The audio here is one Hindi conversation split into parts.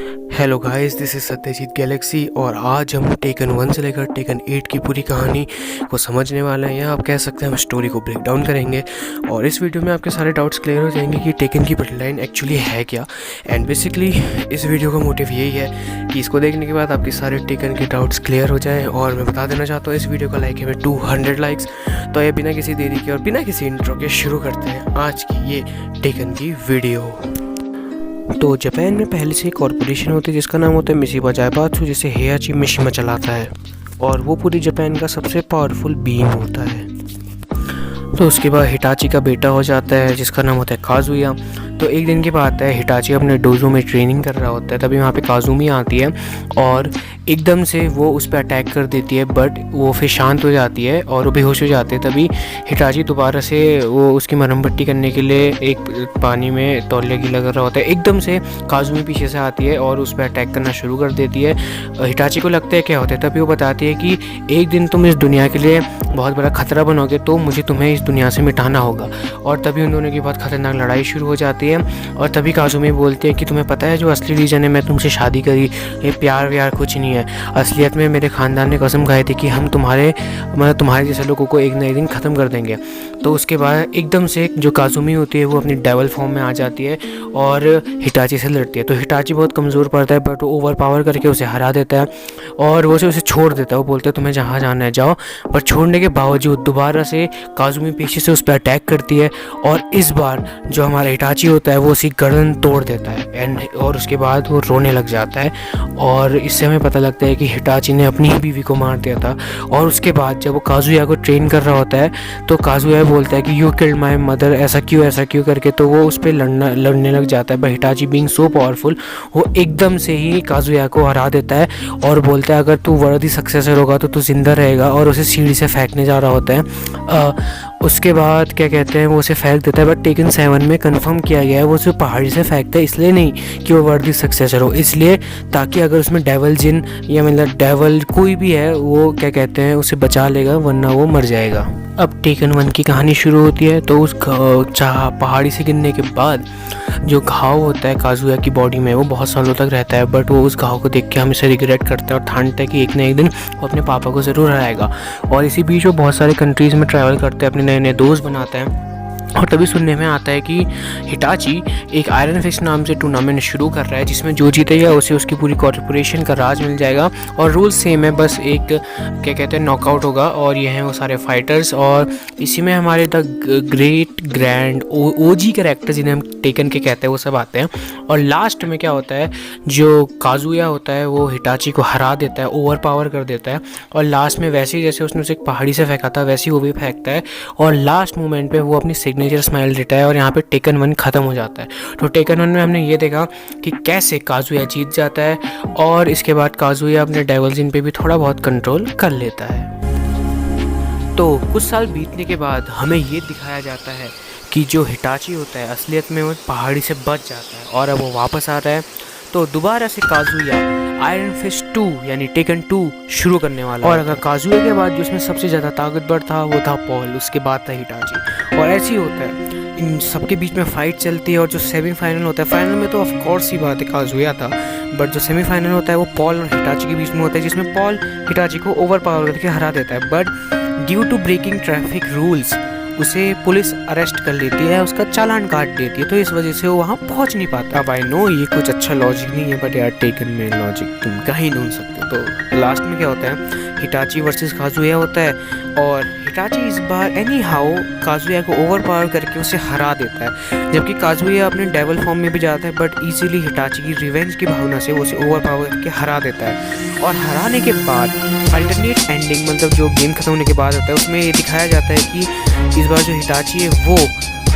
Hello guys, this is Satyajit Galaxy और आज हम टेकन 1 से लेकर टेकन 8 की पूरी कहानी को समझने वाले हैं, या आप कह सकते हैं हम स्टोरी को ब्रेक डाउन करेंगे। और इस वीडियो में आपके सारे डाउट्स क्लियर हो जाएंगे कि टेकन की प्लॉट लाइन एक्चुअली है क्या। एंड बेसिकली इस वीडियो का मोटिव यही है कि इसको देखने के बाद आपके सारे टेकन के डाउट्स क्लियर हो जाएँ। और मैं बता देना चाहता हूँ इस वीडियो का लाइक है 200 लाइक्स। तो ये बिना किसी देरी के और बिना किसी इंट्रो के शुरू करते हैं आज की ये टेकन की वीडियो। तो जापान में पहले से एक कॉरपोरेशन होती है जिसका नाम होता है मिशिबा जायबात्सु, जिसे हेयाची मिशिमा चलाता है और वो पूरी जापान का सबसे पावरफुल बीइंग होता है। तो उसके बाद हिटाची का बेटा हो जाता है जिसका नाम होता है काजुया। तो एक दिन की बात है, हिटाची अपने डोजो में ट्रेनिंग कर रहा होता है, तभी वहाँ पे काजुमी आती है और एकदम से वो उस पर अटैक कर देती है, बट वो फिर शांत हो जाती है और वो बेहोश हो जाते हैं। तभी हिटाची दोबारा से वो उसकी मरहम पट्टी करने के लिए एक पानी में तौलिया गीला कर रहा होता है। एकदम से काजुमी पीछे से आती है और उस पर अटैक करना शुरू कर देती है। हिटाची को लगता है क्या होता है, तभी वो बताती है कि एक दिन तुम इस दुनिया के लिए बहुत बड़ा खतरा बनोगे, तो मुझे तुम्हें इस दुनिया से मिटाना होगा। और तभी उन दोनों की बहुत खतरनाक लड़ाई शुरू हो जाती है। और तभी काजुमी बोलती है कि तुम्हें पता है जो असली रीज़न है मैं तुमसे शादी करी, ये प्यार व्यार कुछ नहीं है। असलियत में मेरे ख़ानदान ने कसम खाई थी कि हम तुम्हारे जैसे लोगों को एक न एक दिन ख़त्म कर देंगे। तो उसके बाद एकदम से जो काजुमी होती है वो अपनी डेवल फॉर्म में आ जाती है और हिटाची से लड़ती है। तो हिटाची बहुत कमज़ोर पड़ता है, बट वो ओवर पावर करके उसे हरा देता है और वो उसे छोड़ देता है। वो बोलते हैं तुम्हें जहाँ जाना है जाओ, पर छोड़ने के बावजूद दोबारा से काजुमी पीछे से उस पर अटैक करती है और इस बार जो हमारा हिटाची होता है वो उसकी गर्दन तोड़ देता है। और उसके बाद वो रोने लग जाता है और इससे हमें पता लगता है कि हिटाची ने अपनी ही बीवी को मार दिया था। और उसके बाद जब वो काजुया को ट्रेन कर रहा होता है तो काजुया बोलता है कि यू किल्ड माई मदर, ऐसा क्यों करके। तो वो उस पर लड़ने लग जाता है, but Hitachi being so powerful वो एकदम से ही काजुया को हरा देता है और बोलता है अगर तू वर्दी सक्सेसर होगा तो तू जिंदा रहेगा, और उसे सीढ़ी से फेंकने जा रहा होता है। उसके बाद क्या कहते हैं वो उसे फेंक देता है, बट टेकन 7 में कंफर्म किया गया है वो उसे पहाड़ी से फेंकता है इसलिए नहीं कि वो वर्दी सक्सेसर हो, इसलिए ताकि अगर उसमें डेवल जिन या मतलब डेवल कोई भी है वो क्या कहते हैं उसे बचा लेगा, वरना वो मर जाएगा। अब टेकन 1 की कहानी शुरू होती है। तो उस पहाड़ी से गिरने के बाद जो घाव होता है काजुया की बॉडी में वो बहुत सालों तक रहता है, बट वो उस घाव को देख के हमेशा रिग्रेट करता है और ठानता है कि एक ना एक दिन वो अपने पापा को ज़रूर हराएगा। और इसी बीच वो बहुत सारे कंट्रीज़ में ट्रैवल करते हैं, अपने नए नए दोस्त बनाते हैं। और तभी सुनने में आता है कि हिटाची एक आयरन फिस्ट नाम से टूर्नामेंट शुरू कर रहा है जिसमें जो जीतेगा उसे उसकी पूरी कॉर्पोरेशन का राज मिल जाएगा। और रूल सेम है, बस एक क्या कहते हैं नॉकआउट होगा और ये हैं वो सारे फाइटर्स। और इसी में हमारे the great grand OG character जिन्हें हम टेकन के कहते हैं वो सब आते हैं। और लास्ट में क्या होता है, जो काजुया होता है वो हिटाची को हरा देता है, ओवर पावर कर देता है। और लास्ट में वैसे ही जैसे उसने उसे एक पहाड़ी से फेंका था वैसे ही वो भी फेंकता है और लास्ट मोमेंट पे वो अपनी सिग्नेचर स्माइल देता है और यहाँ पे टेकन 1 ख़त्म हो जाता है। तो टेकन 1 में हमने ये देखा कि कैसे काजुया जीत जाता है और इसके बाद काजुया अपने डेवल जिन पे भी थोड़ा बहुत कंट्रोल कर लेता है। तो कुछ साल बीतने के बाद हमें ये दिखाया जाता है कि जो हिटाची होता है असलियत में वो पहाड़ी से बच जाता है और अब वो वापस आता है। तो दोबारा से काजुया आयरन फिस्ट 2 यानी टेकन 2 शुरू करने वाला है। और अगर काजुया के बाद जो उसमें सबसे ज़्यादा ताकतवर था वो था पॉल, उसके बाद था हिटाची। और ऐसे ही होता है, इन सबके बीच में फाइट चलती है और जो सेमीफाइनल होता है, फाइनल में तो ऑफ कोर्स ही बात है काजुया था, बट जो सेमीफाइनल होता है वो पॉल और हिटाची के बीच में होता है जिसमें पॉल हिटाची को ओवर पावर करके हरा देता है। But due to breaking traffic rules उसे पुलिस अरेस्ट कर लेती है, उसका चालान काट देती है, तो इस वजह से वो वहाँ पहुँच नहीं पाता। अब आई नो ये कुछ अच्छा लॉजिक नहीं है, बट यार टेकन में लॉजिक तुम कहीं ढूंढ सकते हो। तो लास्ट में क्या होता है, हिटाची वर्सेस काजुया होता है और हिटाची इस बार एनी हाउ काजुया को ओवर पावर करके उसे हरा देता है, जबकि काजुया अपने डेवल फॉर्म में भी जाता है, बट इजीली हिटाची की रिवेंज की भावना से वो उसे ओवर पावर करके हरा देता है। और हराने के बाद अल्टरनेट एंडिंग, मतलब जो गेम खत्म होने के बाद होता है, उसमें ये दिखाया जाता है कि इस बार जो हिटाची है वो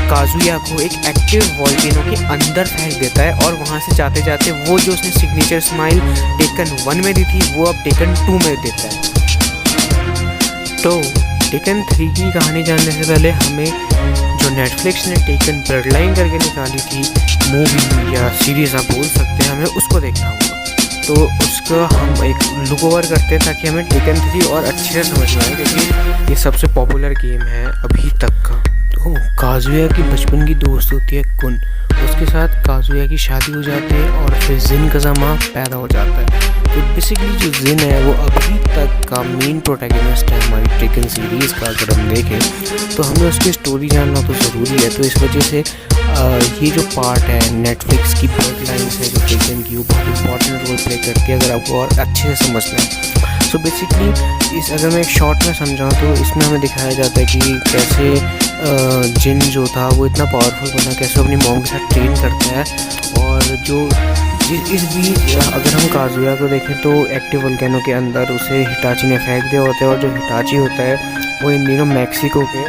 काजुया को एक एक्टिव वॉल्केनो के अंदर फेंक देता है और वहाँ से जाते जाते वो जो उसने सिग्नेचर स्माइल टेकन 1 में दी थी वो अब टेकन 2 में देता है। तो टेकन 3 की कहानी जानने से पहले हमें जो नेटफ्लिक्स ने टेकन ब्लड लाइन करके निकाली थी मूवी या सीरीज़ आप बोल सकते हैं, हमें उसको देखना होगा। तो उसका हम एक लुक ओवर करते हैं ताकि हमें टेकन 3 और अच्छे से समझ में आए, क्योंकि ये सबसे पॉपुलर गेम है अभी तक का। तो काजुया की बचपन की दोस्त होती है कुन। उसके साथ काजुया की शादी हो जाती है और फिर जिन कज़ामा पैदा हो जाता है। तो बेसिकली जो जिन है वो अभी तक का मेन प्रोटैगनिस्ट है हमारी टेकन सीरीज़ का। अगर हम देखें तो हमें उसकी स्टोरी जानना तो ज़रूरी है। तो इस वजह से ये जो पार्ट है नेटफ्लिक्स की ब्लड लाइन्स है जो टेकन की, वो बहुत इंपॉर्टेंट रोल प्ले करती है अगर आपको और अच्छे से समझना है। सो बेसिकली अगर मैं एक शॉर्ट में समझाऊँ तो इसमें हमें दिखाया जाता है कि कैसे जिन जो था वो इतना पावरफुल बना, कैसे अपनी मॉम के साथ ट्रेन करता है। और जो इस बीच अगर हम काजुया को देखें तो एक्टिव वोल्केनो के अंदर उसे हिटाची ने फेंक दिया होता है। और जो हिटाची होता है वो इन दिनों मैक्सिको के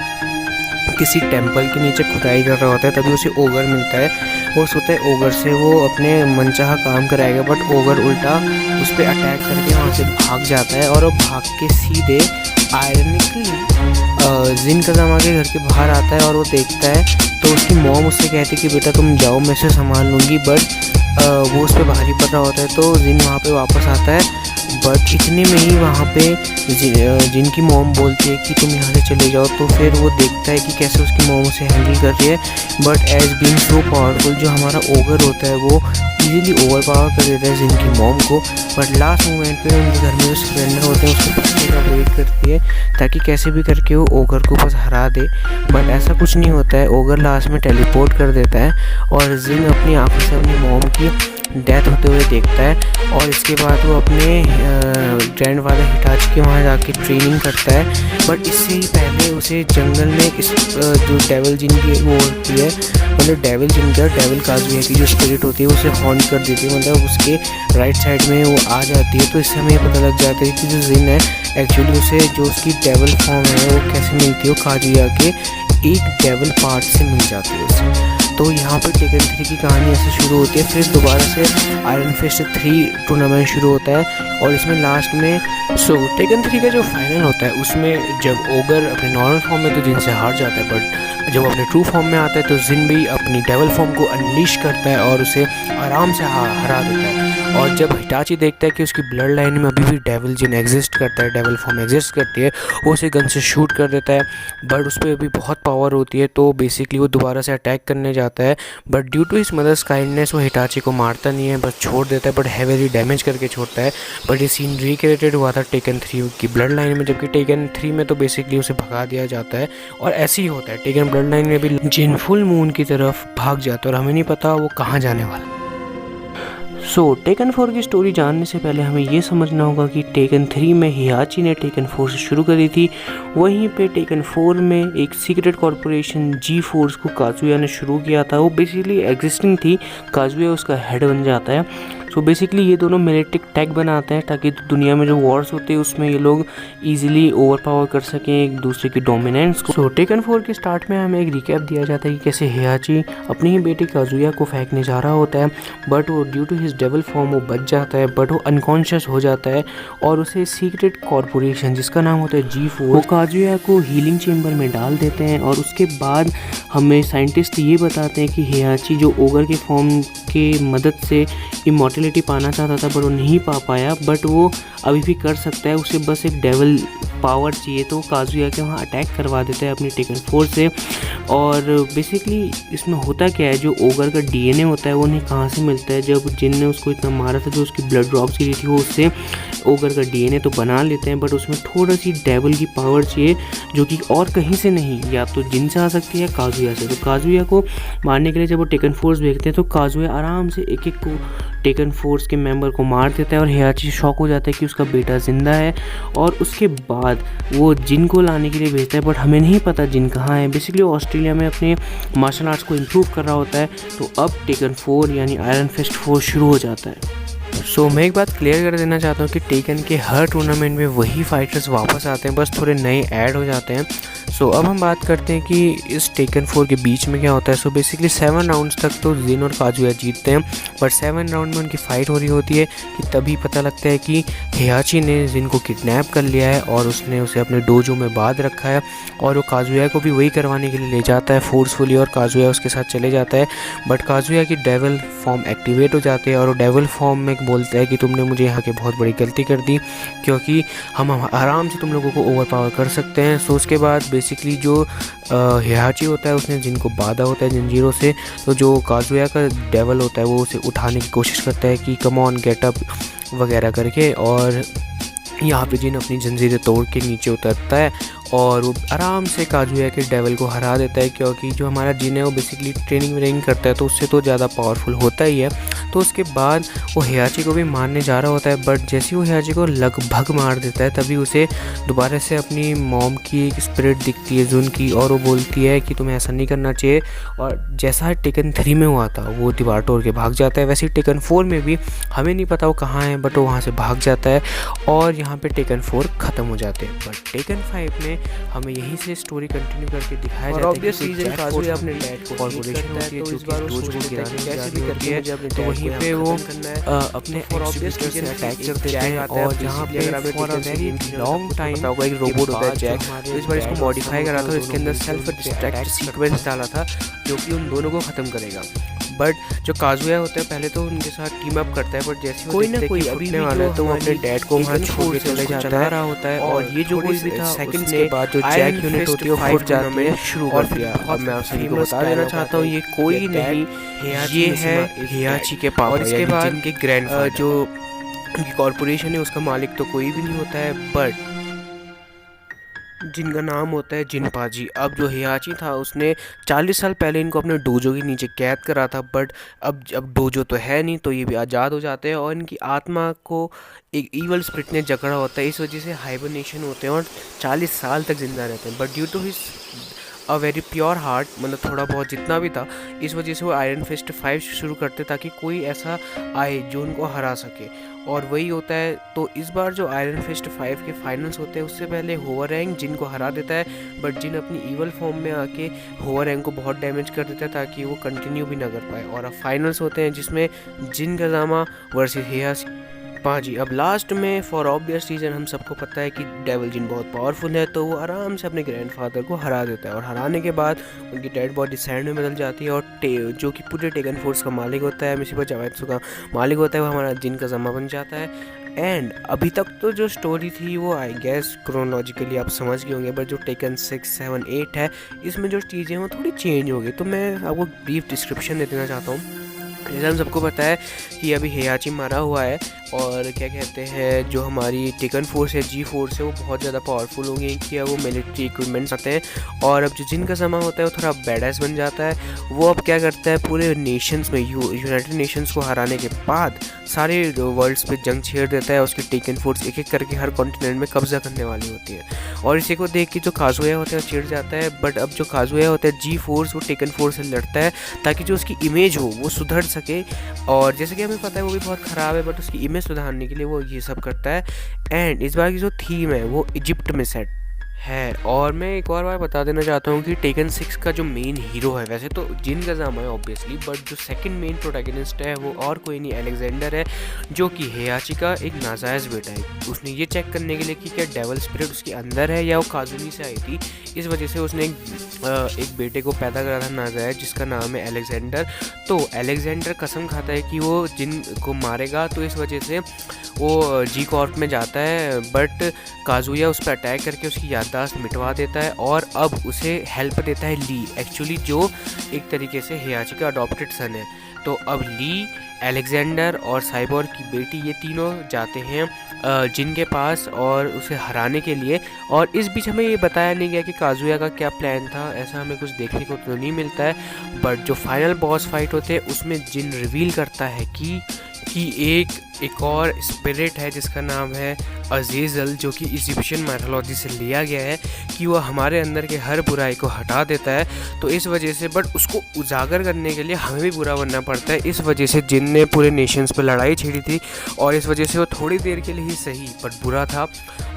किसी टेंपल के नीचे खुदाई कर रहा होता है, तभी उसे ओगर मिलता है। वो सोचता है ओगर से वो अपने मनचाहा काम कराएगा, बट ओगर उल्टा उस पर अटैक करके वहाँ से भाग जाता है। और वो भाग के सीधे आयरनिकली जिन कज़ामा के घर के बाहर आता है और वो देखता है तो उसकी मॉम उससे कहती है कि बेटा तुम जाओ, मैं इसे संभाल लूँगी। बट वो उस पर भारी पड़ रहा होता है तो जिन वहाँ पे वापस आता है। बट इतने में ही वहाँ पे जिनकी मॉम बोलती है कि तुम यहाँ से चले जाओ। तो फिर वो देखता है कि कैसे उसकी मॉम उसे हैंडल कर रही है। But as being so powerful जो हमारा ओगर होता है वो इजीली ओवर पावर कर देता है जिनकी मॉम को। बट लास्ट मोमेंट पे उनके घर में जो सरेंडर होते हैं उसको बचने का वेट करती है ताकि कैसे भी करके वो ओगर को बस हरा दे। बट ऐसा कुछ नहीं होता है, ओगर लास्ट में टेलीपोर्ट कर देता है और जिन अपनी आंखों से अपनी मॉम की डेथ होते हुए देखता है। और इसके बाद वो अपने ग्रैंड फादर हिटाची के वहाँ जाके ट्रेनिंग करता है। बट इससे ही पहले उसे जंगल में जो डेविल जिन की वो होती है, मतलब डेविल जिन का डेविल काजुया की जो स्पिरिट होती है उसे हॉन्ट कर देती है, मतलब उसके राइट साइड में वो आ जाती है। तो इससे हमें ये पता लग जाता है कि जो जिन है एक्चुअली उसे जो उसकी डेविल फॉर्म है वो कैसे मिलती है, वो काजुया के एक डेविल पार्ट से मिल जाती है उसे। तो यहाँ पर टेकन 3 की कहानी ऐसे शुरू होती है। फिर दोबारा से आयरन फिस्ट 3 टूर्नामेंट शुरू होता है और इसमें लास्ट में टेकन 3 का जो फाइनल होता है उसमें जब ओगर अपने नॉर्मल फॉर्म में तो जिन से हार जाता है, बट जब अपने ट्रू फॉर्म में आता है तो जिन भी अपनी डेविल फॉर्म को अनलीश करता है और उसे आराम से हरा देता है। और जब हिटाची देखता है कि उसकी ब्लड लाइन में अभी भी डेविल जिन एग्जिस्ट करता है, डेविल फॉर्म एग्जिस्ट करती है, वो उसे गन से शूट कर देता है। बट उस पर अभी बहुत पावर होती है तो बेसिकली वो दोबारा से अटैक करने जाता है। But due to his mother's kindness वो हिटाची को मारता नहीं है, बस छोड़ देता है, बट हैवीली डैमेज करके छोड़ता है। बट ये सीन रिक्रिएटेड हुआ था टेकन 3 की ब्लड लाइन में, जबकि टेकन 3 में तो बेसिकली उसे भगा दिया जाता है। और ऐसे ही होता है टेकन ब्लड लाइन में भी जिन फुल मून की तरफ भाग जाता है और हमें नहीं पता वो कहाँ जाने वाला। टेकन 4 की स्टोरी जानने से पहले हमें ये समझना होगा कि टेकन 3 में हियाची ने टेकन 4 से शुरू करी थी, वहीं पे टेकन 4 में एक सीक्रेट कॉरपोरेशन जी फोर्स को काजुया ने शुरू किया था। वो बेसिकली एग्जिस्टिंग थी, काजुया उसका हेड बन जाता है। बेसिकली ये दोनों मिलिट्री टैग बनाते हैं ताकि दुनिया में जो वॉर्स होते हैं उसमें ये लोग इजीली ओवर पावर कर सकें एक दूसरे की डोमिनेंस को। टेकन 4 के स्टार्ट में हमें एक रिकैप दिया जाता है कि कैसे हियाची अपनी ही बेटी काजुया को फेंकने जा रहा होता है, बट वो due to his devil form वो बच जाता है, बट वो अनकॉन्शियस हो जाता है और उसे सीक्रेट कॉरपोरेशन जिसका नाम होता है जी फोर्स वो काजुया को हीलिंग चेम्बर में डाल देते हैं। और उसके बाद हमें साइंटिस्ट ये बताते हैं कि हियाची जो ओगर के फॉर्म के मदद से इमॉर्टलिटी पाना चाहता था, पर वो नहीं पा पाया, बट वो अभी भी कर सकता है, उसे बस एक डेविल पावर चाहिए। तो काजुया के वहाँ अटैक करवा देता है अपनी टेकन 4 से। और बेसिकली इसमें होता क्या है, जो ओगर का डीएनए होता है वो उन्हें कहाँ से मिलता है, जब जिन ने उसको इतना मारा था, जो उसकी ब्लड ड्रॉप्स गिरी थी, वो उससे ओगर का डीएनए तो बना लेते हैं, बट उसमें थोड़ा सी डेविल की पावर चाहिए जो कि और कहीं से नहीं, या तो जिन से आ सकती है काजुया से। तो काजुया को मारने के लिए जब वो टेकन 4 भेजते हैं तो काजुया आराम से एक एक को टेकन 4 के मेंबर को मार देता है और हियाची शॉक हो जाता है कि उसका बेटा जिंदा है। और उसके बाद वो जिन को लाने के लिए भेजता है, बट हमें नहीं पता जिन कहाँ है। बेसिकली ऑस्ट्रेलिया में अपने मार्शल आर्ट्स को इम्प्रूव कर रहा होता है। तो अब टेकन 4 यानी आयरन फिस्ट 4 शुरू हो जाता है। मैं एक बात क्लियर कर देना चाहता हूँ कि टेकन के हर टूर्नामेंट में वही फाइटर्स वापस आते हैं, बस थोड़े नए ऐड हो जाते हैं। अब हम बात करते हैं कि इस टेकन 4 के बीच में क्या होता है। बेसिकली 7 राउंड्स तक तो जिन और काजुया जीतते हैं, बट 7 राउंड में उनकी फ़ाइट हो रही होती है कि तभी पता लगता है कि हियाची ने जिन को किडनैप कर लिया है और उसने उसे अपने डोजो में बांध रखा है। और वो काजुया को भी वही करवाने के लिए ले जाता है फोर्सफुली, और काजुया उसके साथ चले जाता है। बट काजुया की डेविल फॉर्म एक्टिवेट हो जाती है और वो डेविल फॉर्म में बोलता है कि तुमने मुझे यहाँ के बहुत बड़ी गलती कर दी, क्योंकि हम आराम से तुम लोगों को ओवर पावर कर सकते हैं। उसके बाद बेसिकली जो हियाची होता है उसने जिन को बांधा होता है जंजीरों से, तो जो काजुया का डेवल होता है वो उसे उठाने की कोशिश करता है कि कम ऑन गेट अप वगैरह करके, और यहाँ पे जिन अपनी जंजीरें तोड़ के नीचे उतरता है और वो आराम से काजुया के डेवल को हरा देता है, क्योंकि जो हमारा जिन है वो बेसिकली ट्रेनिंग व्रेनिंग करता है तो उससे तो ज़्यादा पावरफुल होता ही है। तो उसके बाद वो हियाची को भी मारने जा रहा होता है, बट जैसे ही वो हियाची को लगभग मार देता है तभी उसे दोबारा से अपनी मॉम की एक स्पिरिट दिखती है, जुन की, और वो बोलती है कि तुम्हें ऐसा नहीं करना चाहिए। और जैसा टेकन 3 में हुआ था वो दीवार तोड़ के भाग जाता है, वैसे ही टेकन 4 में भी हमें नहीं पता वो कहाँ है, बट वो वहाँ से भाग जाता है और यहाँ पे टेकन 4 ख़त्म हो जाते हैं। बट टेकन 5 में हमें यहीं से स्टोरी कंटिन्यू करके दिखाया जाता है कि रीजन काजुया अपने डैड को कॉर्पोरेशन होती है जो कि डोज को गिराने कैसे भी करती है, तो वहीं पे वो अपने एक्सट्रीब्यूटर से अटैक कर देते हैं। और जहाँ पे for a very long time एक रोबोट होता है जैक, तो इस बार इसको मॉडिफाई करा था, इसके अंदर सेल्फ डिस्ट्रैक्ट सीक्वेंस डाला था जो कि उन दोनों को ख़त्म करेगा। बट जो काजुया होता है पहले तो उनके साथ टीम अप करता है, बट जैसे कोई ना कोई अभी वाला है तो वो अपने डैड को वहाँ छोड़ के चले जाता है होता है। और ये जो कोई भी था सेकंड्स के बाद जो जैक यूनिट होती है वो फुट जाती है शुरू कर दिया। अब मैं आप सभी को बता देना चाहता हूँ ये कोई नहीं, ये है हियाची के पापा, और इसके बाद जिनके ग्रैंडफादर, जो उनकी कॉर्पोरेशन है उसका मालिक तो कोई भी नहीं होता है बट जिनका नाम होता है जिनपाजी। अब जो हियाची था उसने 40 साल पहले इनको अपने डोजो के नीचे कैद करा था, बट अब डोजो तो है नहीं तो ये भी आज़ाद हो जाते हैं और इनकी आत्मा को एक ईवल स्पिरिट ने जकड़ा होता है, इस वजह से हाइबरनेशन होते हैं और 40 साल तक जिंदा रहते हैं। But due to his a very pure heart, मतलब थोड़ा बहुत जितना भी था, इस वजह से वो आयरन फिस्ट 5 शुरू करते ताकि कोई ऐसा आए जो उनको हरा सके, और वही होता है। तो इस बार जो आयरन फिस्ट 5 के फाइनल्स होते हैं उससे पहले होवरैंग जिन को हरा देता है, बट जिन अपनी ईवल फॉर्म में आके होवरैंग को बहुत डैमेज कर देता है ताकि वो कंटिन्यू भी ना कर पाए। और अब फाइनल्स होते हैं जिसमें जिन गजामा वर्सेस हियाची पाजी। अब लास्ट में फॉर ऑब्वियस रीजन हम सबको पता है कि डेविल जिन बहुत पावरफुल है, तो वो आराम से अपने ग्रैंडफादर को हरा देता है, और हराने के बाद उनकी डेड बॉडी सैंड में बदल जाती है, और जो कि पूरे टेकन फोर्स का मालिक होता है, मिसिबा जावेत्सु का मालिक होता है, वो हमारा जिन का जमा बन जाता है। एंड अभी तक तो जो स्टोरी थी वो आई गेस क्रोनोलॉजिकली आप समझ गए होंगे, बट जो टेकन 6, 7, 8 है इसमें जो चीज़ें वो थोड़ी चेंज हो गई। तो मैं आपको ब्रीफ डिस्क्रिप्शन दे देना चाहता हूँ। जैसे हम सबको पता है कि अभी हियाची मारा हुआ है, और क्या कहते हैं जो हमारी टेकन फोर्स है जी फोर्स है वो बहुत ज़्यादा पावरफुल हो गई कि वो मिलिट्री इक्विपमेंट्स आते हैं, और अब जो जिन का समा होता है वो थोड़ा बैडएस बन जाता है। वो अब क्या करता है पूरे नेशंस में यूनाइटेड नेशंस को हराने के बाद सारे वर्ल्ड्स पे जंग छेड़ देता है। उसकी टेकन फोर्स एक एक करके हर कॉन्टिनेंट में कब्जा करने वाली होती है, और इसी को देख के जो काजुया होता है वो चिढ़ जाता है। बट अब जो काजुया होता है जी फोर्स वो टेकन फोर्स से लड़ता है ताकि जो उसकी इमेज हो वो सुधर सके, और जैसे कि हमें पता है वो भी बहुत ख़राब है, बट उसकी इमेज सुधारने के लिए वो ये सब करता है। एंड इस बार की जो थीम है वो इजिप्ट में सेट है। और मैं एक और बार बता देना चाहता हूँ कि टेकन 6 का जो मेन हीरो है वैसे तो जिन गजामा है ऑब्वियसली, बट जो सेकंड मेन प्रोटैगनिस्ट है वो और कोई नहीं अलेक्जेंडर है, जो कि हियाची का एक नाजायज़ बेटा है। उसने ये चेक करने के लिए कि क्या डेवल स्पिरिट उसके अंदर है या वो काजुनी से आई थी, इस वजह से उसने एक बेटे को पैदा करा था नाजायज़ जिसका नाम है अलेक्जेंडर। तो अलेक्जेंडर कसम खाता है कि वो जिन को मारेगा, तो इस वजह से वो जी कॉर्प में जाता है, बट काजुया उस पर अटैक करके उसकी याददाश्त मिटवा देता है और अब उसे हेल्प देता है ली, एक्चुअली जो एक तरीके से हियाची का अडॉप्टेड सन है। तो अब ली, अलेक्जेंडर और साइबोर्ग की बेटी ये तीनों जाते हैं जिन के पास और उसे हराने के लिए। और इस बीच हमें ये बताया नहीं गया कि काजुया का क्या प्लान था, ऐसा हमें कुछ देखने को तो नहीं मिलता है। बट जो फाइनल बॉस फाइट होते हैं उसमें जिन रिवील करता है कि एक और स्पिरिट है जिसका नाम है अजीज़ल, जो कि इजिप्शियन माइथोलॉजी से लिया गया है कि वह हमारे अंदर के हर बुराई को हटा देता है। तो इस वजह से बट उसको उजागर करने के लिए हमें भी बुरा बनना पड़ता है। इस वजह से जिन ने पूरे नेशंस पर लड़ाई छेड़ी थी, और इस वजह से वो थोड़ी देर के लिए ही सही बट बुरा था।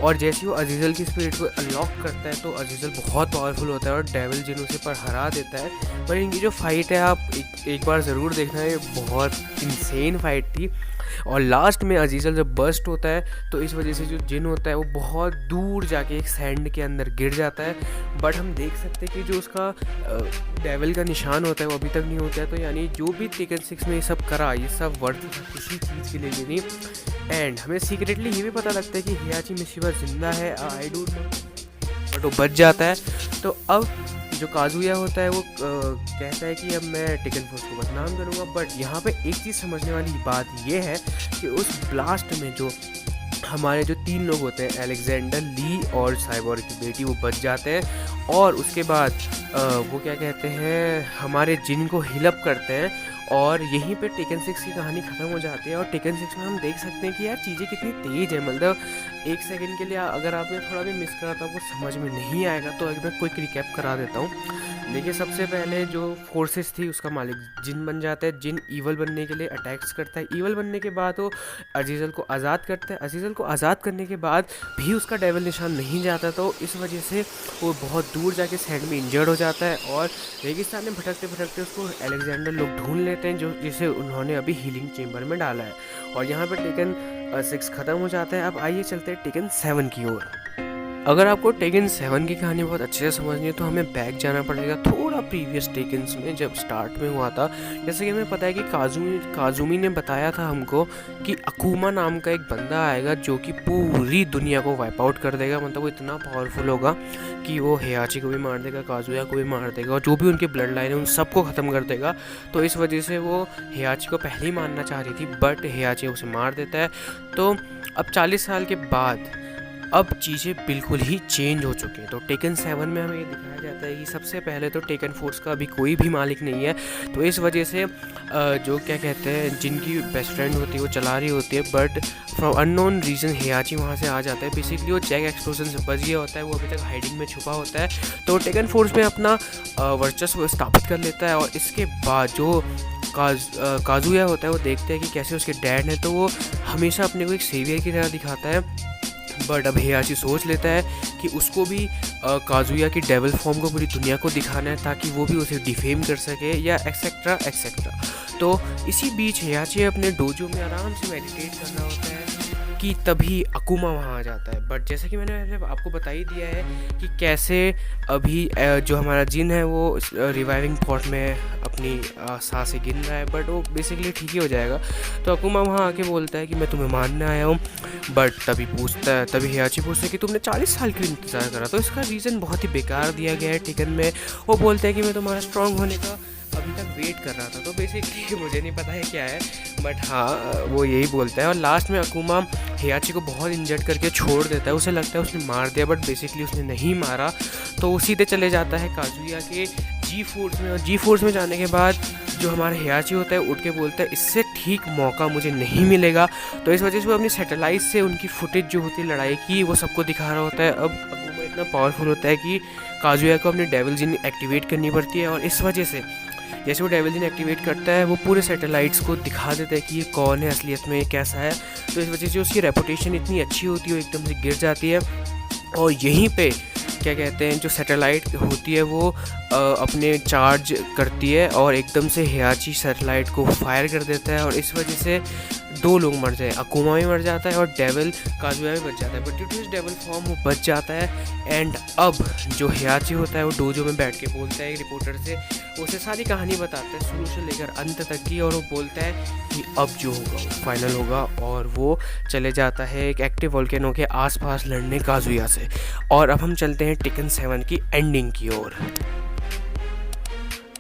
और जैसे वो अजीज़ल की स्पिरिट को अनलॉक करता है तो अजीज़ल बहुत पावरफुल होता है और डेविल जिन उसे पर हरा देता है। पर इनकी जो फाइट है आप एक बार ज़रूर देखना, ये बहुत इंसेन फाइट थी। और लास्ट में अजीज़ल जब बर्स्ट होता है तो इस वजह से जो जिन होता है वो बहुत दूर जाके एक सैंड के अंदर गिर जाता है। बट हम देख सकते हैं कि जो उसका डेविल का निशान होता है वो अभी तक नहीं होता है। तो यानी जो भी टेकन 6 में ये सब करा, ये सब वर्थ था किसी चीज़ के लिए भी नहीं। एंड हमें सीक्रेटली ये भी पता लगता है कि हियाची मिशिबा जिंदा है, आई डोंट नो, बट वो बच जाता है। तो अब जो काजुया होता है वो कहता है कि अब मैं टेकन फोर्स को बदनाम करूँगा। बट यहाँ पे एक चीज़ समझने वाली बात ये है कि उस ब्लास्ट में जो हमारे जो 3 लोग होते हैं, अलेक्जेंडर, ली और साइबोर्ग की बेटी, वो बच जाते हैं। और उसके बाद वो क्या कहते हैं, हमारे जिन को हिलअप करते हैं और यहीं पे टेकन 6 की कहानी ख़त्म हो जाती है। और टेकन 6 में हम देख सकते हैं कि यार चीज़ें कितनी तेज़ है, मतलब एक सेकंड के लिए अगर आपने थोड़ा भी मिस करा तो आपको समझ में नहीं आएगा। तो अगर मैं क्विक रिकैप करा देता हूँ। देखिए, सबसे पहले जो फोर्सेस थी उसका मालिक जिन बन जाता है। जिन ईवल बनने के लिए अटैक्स करता है। ईवल बनने के बाद वो अजीज़ल को आज़ाद करता है। अजीज़ल को आज़ाद करने के बाद भी उसका डेविल निशान नहीं जाता, तो इस वजह से वो बहुत दूर जाके सैंड में इंजर्ड हो जाता है। और रेगिस्तान में भटकते भटकते उसको अलेक्जेंडर लोग ढूंढ लेते हैं, जो जिसे उन्होंने अभी हीलिंग चेम्बर में डाला है। और यहाँ पर टेकन 6 ख़त्म हो जाता है। अब आइए चलते हैं टेकन 7 की ओर। अगर आपको टेकन 7 की कहानी बहुत अच्छे से समझनी है तो हमें बैक जाना पड़ेगा थोड़ा प्रीवियस टेकन्स में, जब स्टार्ट में हुआ था। जैसे कि हमें पता है कि काजुमी ने बताया था हमको कि अकुमा नाम का एक बंदा आएगा जो कि पूरी दुनिया को वाइप आउट कर देगा। मतलब वो इतना पावरफुल होगा कि वो हेयाची को भी मार देगा, काजुया को भी मार देगा, और जो भी उनके ब्लड लाइन है उन सबको ख़त्म कर देगा। तो इस वजह से वो हेयाची को पहले ही मारना चाह रही थी, बट हेयाची उसे मार देता है। तो अब 40 साल के बाद अब चीज़ें बिल्कुल ही चेंज हो चुकी हैं। तो टेकन 7 में हमें ये दिखाया जाता है कि सबसे पहले तो टेकन फोर्स का अभी कोई भी मालिक नहीं है। तो इस वजह से जो क्या कहते हैं, जिनकी बेस्ट फ्रेंड होती है वो चला रही होती है, बट फ्रॉम अननोन रीज़न हेयाची वहाँ से आ जाता है। बेसिकली वो जैक एक्सप्लोजन से बच गया होता है, वो अभी तक हाइडिंग में छुपा होता है। तो टेकन फोर्स में अपना वर्चस्व स्थापित कर लेता है। और इसके बाद जो काजुया होता है वो देखते हैं कि कैसे उसके डैड ने, तो वो हमेशा अपने को एक सेवियर की तरह दिखाता है। बट अब हेयाची सोच लेता है कि उसको भी काजुया की डेविल फॉर्म को पूरी दुनिया को दिखाना है, ताकि वो भी उसे डिफेम कर सके या एक्सेट्रा एक्सेट्रा। तो इसी बीच हेयाची अपने डोजो में आराम से मेडिटेट कर रहा होता है कि तभी अकुमा वहाँ आ जाता है। बट जैसा कि मैंने आपको बता ही दिया है कि कैसे अभी जो हमारा जिन है वो रिवाइविंग पॉट में अपनी सांसें गिन रहा है, बट वो बेसिकली ठीक ही हो जाएगा। तो अकुमा वहाँ आके बोलता है कि मैं तुम्हें मारने आया हूँ। बट तभी हेयाची पूछता है कि तुमने 40 साल क्यों इंतज़ार करा। तो इसका रीज़न बहुत ही बेकार दिया गया है टेकन में। वो बोलते हैं कि मैं तुम्हारा स्ट्रांग होने का अभी तक वेट कर रहा था। तो बेसिकली मुझे नहीं पता है क्या है, बट हाँ वो यही बोलता है। और लास्ट में अकुमा हेयाची को बहुत इंजर्ड करके छोड़ देता है। उसे लगता है उसने मार दिया, बट बेसिकली उसने नहीं मारा। तो वो सीधे चले जाता है काजुया के जी फोर्स में। और जी फोर्स में जाने के बाद जो हमारा हेयाची होता है उठ के बोलता है इससे ठीक मौका मुझे नहीं मिलेगा। तो इस वजह से वो अपनी सैटेलाइट से उनकी फुटेज जो होती है लड़ाई की वो सबको दिखा रहा होता है। अब अकुमा इतना पावरफुल होता है कि काजुया को अपनी डेविल जिन एक्टिवेट करनी पड़ती है। और इस वजह से जैसे वो डेविल जिन एक्टिवेट करता है वो पूरे सैटेलाइट्स को दिखा देता है कि ये कौन है असलियत में, ये कैसा है। तो इस वजह से उसकी रेपुटेशन इतनी अच्छी होती है, वो एकदम से गिर जाती है। और यहीं पे क्या कहते हैं, जो सैटेलाइट होती है वो अपने चार्ज करती है और एकदम से हेयाची सैटेलाइट को फायर कर देता है। और इस वजह से 2 लोग मर जाए, अकुमा भी मर जाता है और डेविल काजुया भी बच जाता है। But due to his devil form वो बच जाता है। एंड अब जो हेयाची होता है वो डोजो में बैठ के बोलता है रिपोर्टर से, वो उसे सारी कहानी बताता है शुरू से लेकर अंत तक की। और वो बोलता है कि अब जो होगा वो फाइनल होगा। और वो चले जाता है एक एक्टिव वोल्केनो के आसपास लड़ने काजुया से। और अब हम चलते हैं टेकन 7 की एंडिंग की ओर।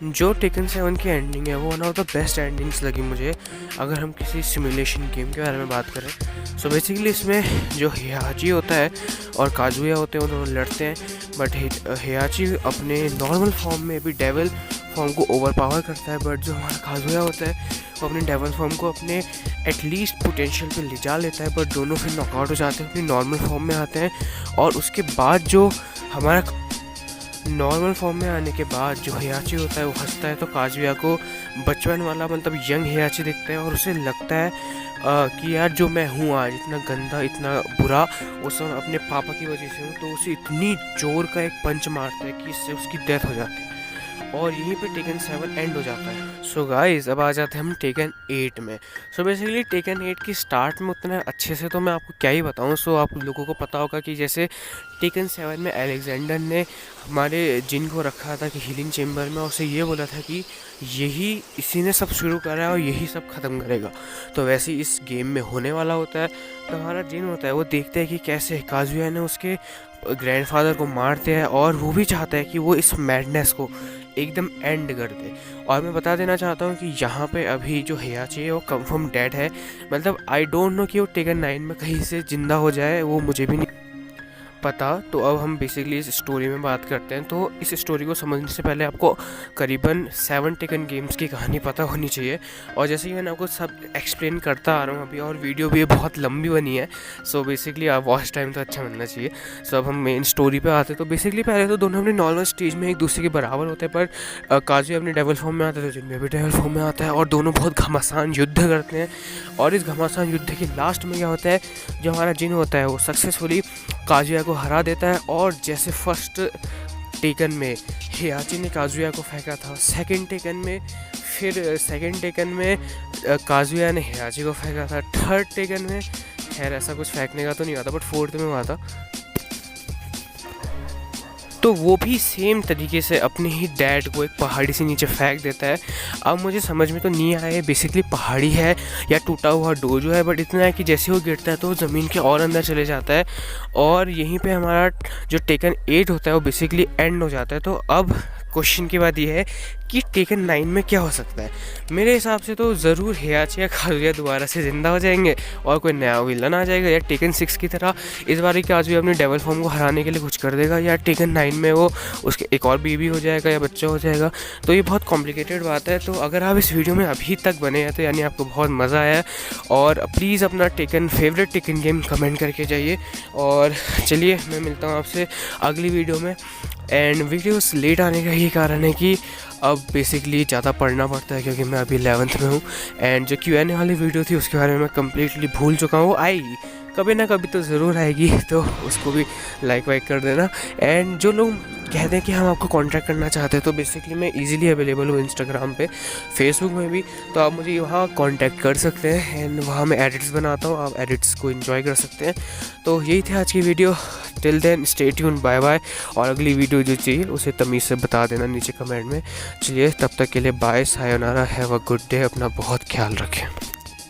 जो टेकन 7 की एंडिंग है वो one of the best endings लगी मुझे, अगर हम किसी सिमुलेशन गेम के बारे में बात करें। सो बेसिकली इसमें जो हेयाची होता है और काजुया होते हैं वो दोनों लड़ते हैं। बट हेयाची अपने नॉर्मल फॉर्म में भी डेविल फॉर्म को ओवर पावर करता है। बट जो हमारा काजुया होता है वो अपने डेविल फॉर्म को अपने एटलीस्ट पोटेंशियल पे ले जा लेता है। बट दोनों फिर नॉकआउट हो जाते हैं, अपनी नॉर्मल फॉर्म में आते हैं। और उसके बाद जो हमारा नॉर्मल फॉर्म में आने के बाद जो हेयाची होता है वो हंसता है। तो काजुया को बचपन वाला मतलब यंग हेयाची दिखता है और उसे लगता है कि यार जो मैं हूँ आज इतना गंदा इतना बुरा वो सब अपने पापा की वजह से हूँ। तो उसे इतनी जोर का एक पंच मारता है कि इससे उसकी डेथ हो जाती है। और यहीं पे टेकन 7 एंड हो जाता है। सो गाइस अब आ जाते हैं हम टेकन 8 में। सो बेसिकली टेकन 8 की स्टार्ट में उतना अच्छे से तो मैं आपको क्या ही बताऊं। सो आप लोगों को पता होगा कि जैसे टेकन 7 में अलेक्जेंडर ने हमारे जिन को रखा था कि हीलिंग चेम्बर में, और उसे ये बोला था कि इसी ने सब शुरू करा है और यही सब ख़त्म करेगा। तो वैसे ही इस गेम में होने वाला होता है। तो हमारा जिन होता है वो देखते हैं कि कैसे काजुया ने उसके ग्रैंडफादर को मारते हैं और वो भी चाहता है कि वो इस मैडनेस को एकदम एंड कर दे। और मैं बता देना चाहता हूँ कि यहाँ पे अभी जो हेयाची है वो कंफर्म डेड है, मतलब आई डोंट नो कि वो टेकन 9 में कहीं से जिंदा हो जाए, वो मुझे भी नहीं पता। तो अब हम बेसिकली इस स्टोरी में बात करते हैं। तो इस स्टोरी को समझने से पहले आपको करीबन 7 टेकन गेम्स की कहानी पता होनी चाहिए। और जैसे कि मैंने आपको सब एक्सप्लेन करता आ रहा हूँ अभी, और वीडियो भी बहुत लंबी बनी है, सो बेसिकली आप वॉच टाइम तो अच्छा मिलना चाहिए। सो अब हम मेन स्टोरी पे आते हैं। तो बेसिकली पहले तो दोनों अपने नॉर्मल स्टेज में एक दूसरे के बराबर होते हैं, पर काजुया अपने डेवल फॉर्म में आता है तो जिनमें भी डेवल फॉर्म में आता है, और दोनों बहुत घमासान युद्ध करते हैं। और इस घमासान युद्ध के लास्ट में क्या होता है, जो हमारा जिन होता है वो सक्सेसफुली काजुया को हरा देता है। और जैसे फर्स्ट टेकन में हेयाची ने काजुया को फेंका था, सेकंड टेकन में काजुया ने हेयाची को फेंका था, थर्ड टेकन में खैर ऐसा कुछ फेंकने का तो नहीं आता, बट फोर्थ में हुआ था। तो वो भी सेम तरीके से अपने ही डैड को एक पहाड़ी से नीचे फेंक देता है। अब मुझे समझ में तो नहीं आया बेसिकली पहाड़ी है या टूटा हुआ डोजो है, बट इतना है कि जैसे वो गिरता है तो वो ज़मीन के और अंदर चले जाता है, और यहीं पे हमारा जो टेकन 8 होता है वो बेसिकली एंड हो जाता है। तो अब क्वेश्चन की बात यह है कि टेकन 9 में क्या हो सकता है। मेरे हिसाब से तो ज़रूर हेयाची या काजुया दोबारा से ज़िंदा हो जाएंगे और कोई नया विलन आ जाएगा, या टेकन 6 की तरह इस बार काजुया अपने डेवल फॉर्म को हराने के लिए कुछ कर देगा, या टेकन 9 में वो उसके एक और बेबी हो जाएगा या बच्चा हो जाएगा। तो ये बहुत कॉम्प्लिकेटेड बात है। तो अगर आप इस वीडियो में अभी तक बने हैं तो यानी आपको बहुत मज़ा आया, और प्लीज़ अपना फेवरेट टेकन गेम कमेंट करके जाइए। और चलिए मैं मिलता हूँ आपसे अगली वीडियो में। एंड वीडियोस लेट आने का यही कारण है कि अब बेसिकली ज़्यादा पढ़ना पड़ता है, क्योंकि मैं अभी 11th में हूँ। एंड जो Q&A वाली वीडियो थी उसके बारे में मैं कम्प्लीटली भूल चुका हूँ। वो आएगी कभी ना कभी तो ज़रूर आएगी, तो उसको भी लाइक वाइक कर देना। एंड जो लोग कहते हैं कि हम आपको कांटेक्ट करना चाहते हैं, तो बेसिकली मैं इजीली अवेलेबल हूँ इंस्टाग्राम पे, फेसबुक में भी, तो आप मुझे वहाँ कांटेक्ट कर सकते हैं। एंड वहाँ मैं एडिट्स बनाता हूँ, आप एडिट्स को एंजॉय कर सकते हैं। तो यही थी आज की video. Till then stay tuned, bye bye. और अगली वीडियो जो चाहिए उसे तमीज़ से बता देना नीचे कमेंट में। चलिए तब तक के लिए बाय, सायोनारा, हैव अ गुड डे, अपना बहुत ख्याल रखें।